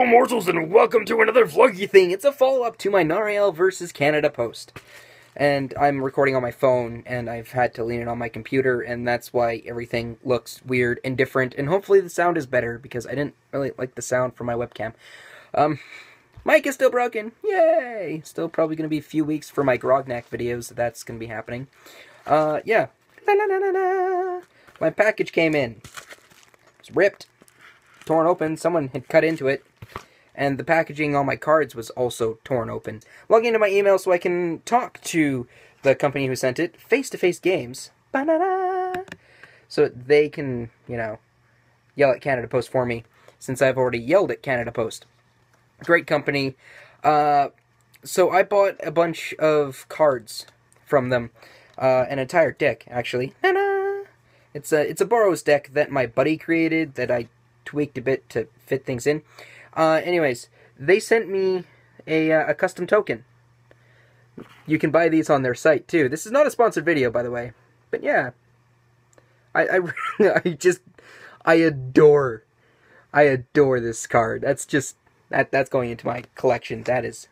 Hello, mortals, and welcome to another vloggy thing. It's a follow-up to my Nariel versus Canada post. And I'm recording on my phone, and I've had to lean it on my computer, and that's why everything looks weird and different, and hopefully the sound is better, because I didn't really like the sound from my webcam. Mic is still broken. Yay! Still probably going to be a few weeks for my Grognak videos. That's going to be happening. Yeah. My package came in. It's ripped. Torn open. Someone had cut into it. And the packaging on my cards was also torn open. Log into my email so I can talk to the company who sent it. Face-to-face games. So they can, you know, yell at Canada Post for me, since I've already yelled at Canada Post. Great company. So I bought a bunch of cards from them. An entire deck, actually. It's a Boros deck that my buddy created that I tweaked a bit to fit things in. Anyways, they sent me a custom token. You can buy these on their site, too. This is not a sponsored video, by the way. But yeah. I adore this card. That's just... That's going into my collection. That is...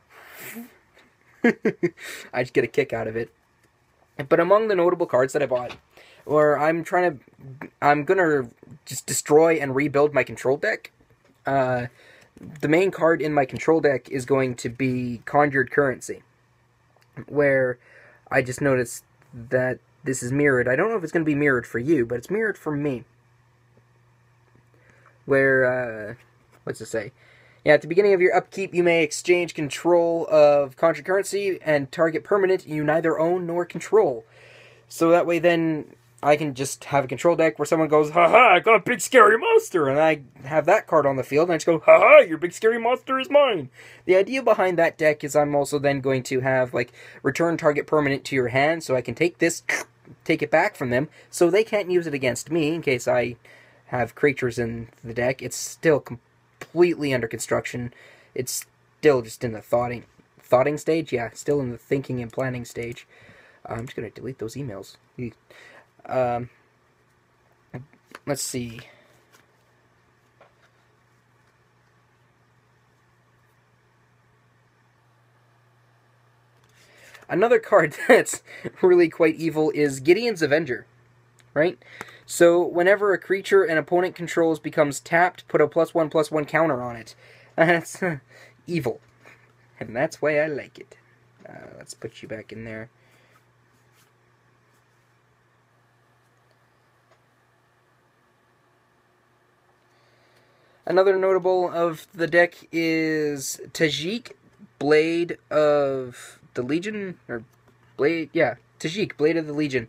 I just get a kick out of it. But among the notable cards that I bought, or I'm gonna just destroy and rebuild my control deck. The main card in my control deck is going to be Conjured Currency, where I just noticed that this is mirrored. I don't know if it's going to be mirrored for you, but it's mirrored for me. Where, what's it say? Yeah, at the beginning of your upkeep, you may exchange control of Conjured Currency and target permanent you neither own nor control. So that way then I can just have a control deck where someone goes, haha, I got a big scary monster, and I have that card on the field, and I just go, haha, your big scary monster is mine. The idea behind that deck is I'm also then going to have, like, return target permanent to your hand, so I can take this, take it back from them, so they can't use it against me in case I have creatures in the deck. It's still completely under construction. It's still just in the thoughting stage? Yeah, still in the thinking and planning stage. I'm just going to delete those emails. Let's see. Another card that's really quite evil is Gideon's Avenger, right? So whenever a creature an opponent controls becomes tapped, put a +1/+1 counter on it. That's evil. And that's why I like it. Let's put you back in there. Another notable of the deck is Tajik, Blade of the Legion, or Blade, yeah, Tajik, Blade of the Legion.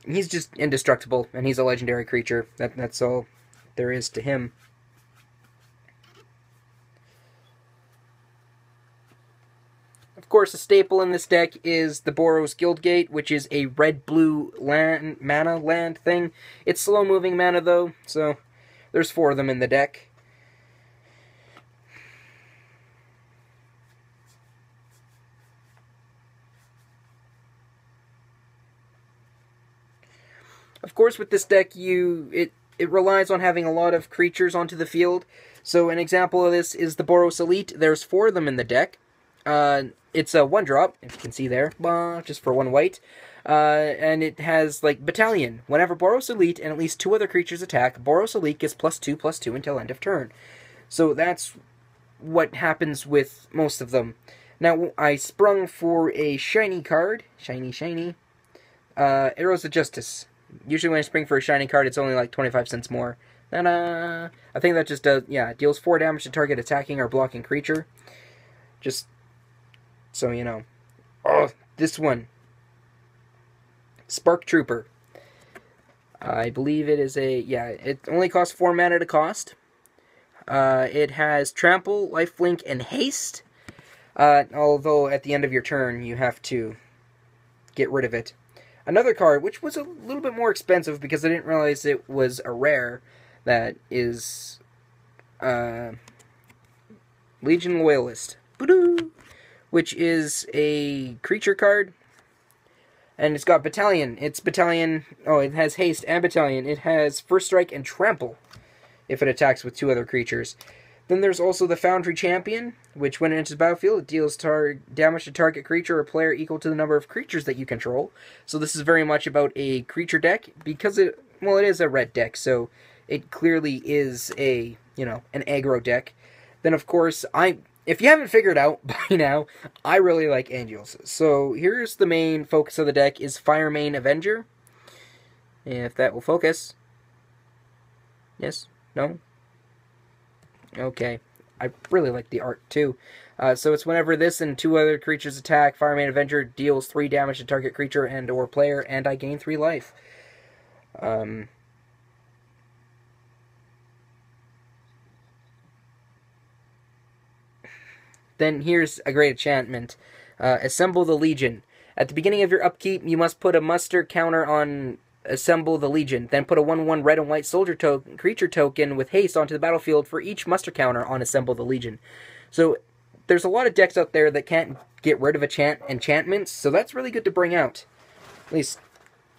He's just indestructible, and he's a legendary creature. That's all there is to him. Of course, a staple in this deck is the Boros Guildgate, which is a red-blue mana land thing. It's slow-moving mana, though, so there's 4 of them in the deck. Of course, with this deck, it relies on having a lot of creatures onto the field. So an example of this is the Boros Elite. There's 4 of them in the deck. It's a 1-drop, if you can see there, just for 1 white. And it has, like, Battalion. Whenever Boros Elite and at least 2 other creatures attack, Boros Elite gets +2/+2 until end of turn. So that's what happens with most of them. Now, I sprung for a shiny card. Shiny. Arrows of Justice. Usually when I spring for a shiny card, it's only like 25 cents more. Ta-da! I think that just does, yeah, deals 4 damage to target attacking or blocking creature. Just so you know. Oh, this one. Spark Trooper. I believe it is a, yeah, it only costs 4 mana to cost. It has Trample, Lifelink, and Haste. Although at the end of your turn, you have to get rid of it. Another card, which was a little bit more expensive because I didn't realize it was a rare, that is Legion Loyalist. Which is a creature card. And it's got Battalion. It's Battalion. Oh, it has Haste and Battalion. It has First Strike and Trample. if it attacks with 2 other creatures. Then there's also the Foundry Champion, which when it enters the battlefield, it deals damage to target creature or player equal to the number of creatures that you control. So this is very much about a creature deck, because it is a red deck, so it clearly is an aggro deck. Then of course, if you haven't figured out by now, I really like Angels. So here's the main focus of the deck is Firemane Avenger. If that will focus. Yes? No? Okay. I really like the art too. So it's whenever this and 2 other creatures attack, Firemane Avenger deals 3 damage to target creature and or player, and I gain 3 life. Then here's a great enchantment. Assemble the Legion. At the beginning of your upkeep, you must put a muster counter on Assemble the Legion. Then put a 1/1 red and white soldier creature token with haste onto the battlefield for each muster counter on Assemble the Legion. So there's a lot of decks out there that can't get rid of enchantments, so that's really good to bring out. At least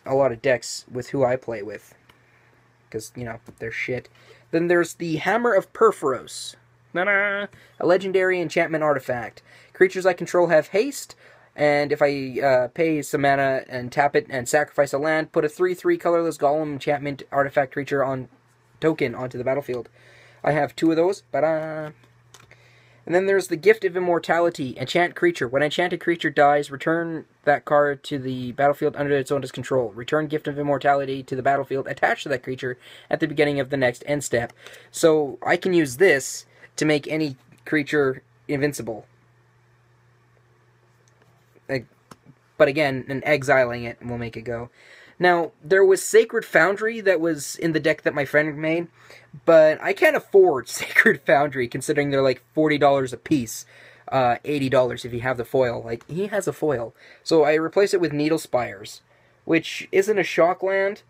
a lot of decks with who I play with. Because, they're shit. Then there's the Hammer of Perforos. A legendary enchantment artifact. Creatures I control have haste, and if I pay some mana and tap it and sacrifice a land, put a 3/3 colorless golem enchantment artifact creature token onto the battlefield. I have 2 of those. And then there's the Gift of Immortality. Enchant creature. When an enchanted creature dies, return that card to the battlefield under its owner's control. Return Gift of Immortality to the battlefield attached to that creature at the beginning of the next end step. So I can use this to make any creature invincible. But again, exiling it will make it go. Now, there was Sacred Foundry that was in the deck that my friend made, but I can't afford Sacred Foundry considering they're like $40 a piece. $80 if you have the foil. Like, he has a foil. So I replace it with Needle Spires, which isn't a shock land,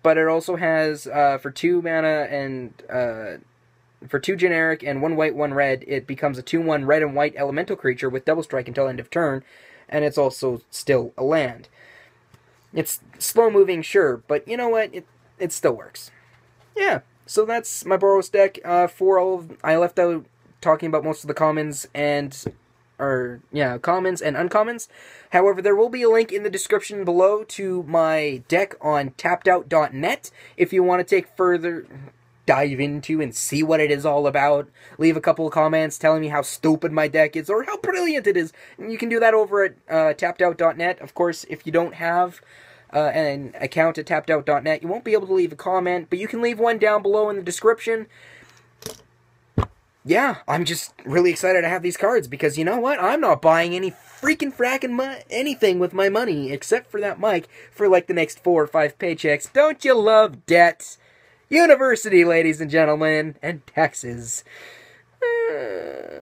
but it also has, for 2 mana and, for 2 generic and 1 white, 1 red, it becomes a 2/1 red and white elemental creature with double strike until end of turn, and it's also still a land. It's slow moving, sure, but you know what? It still works. Yeah, so that's my Boros deck. I left out talking about most of the commons and uncommons. However, there will be a link in the description below to my deck on tappedout.net if you want to dive into and see what it is all about. Leave a couple of comments telling me how stupid my deck is or how brilliant it is. And you can do that over at tappedout.net. Of course, if you don't have an account at tappedout.net, you won't be able to leave a comment, but you can leave one down below in the description. Yeah, I'm just really excited to have these cards because you know what? I'm not buying any freaking fracking anything with my money except for that mic for like the next 4 or 5 paychecks. Don't you love debt? University, ladies and gentlemen, and taxes.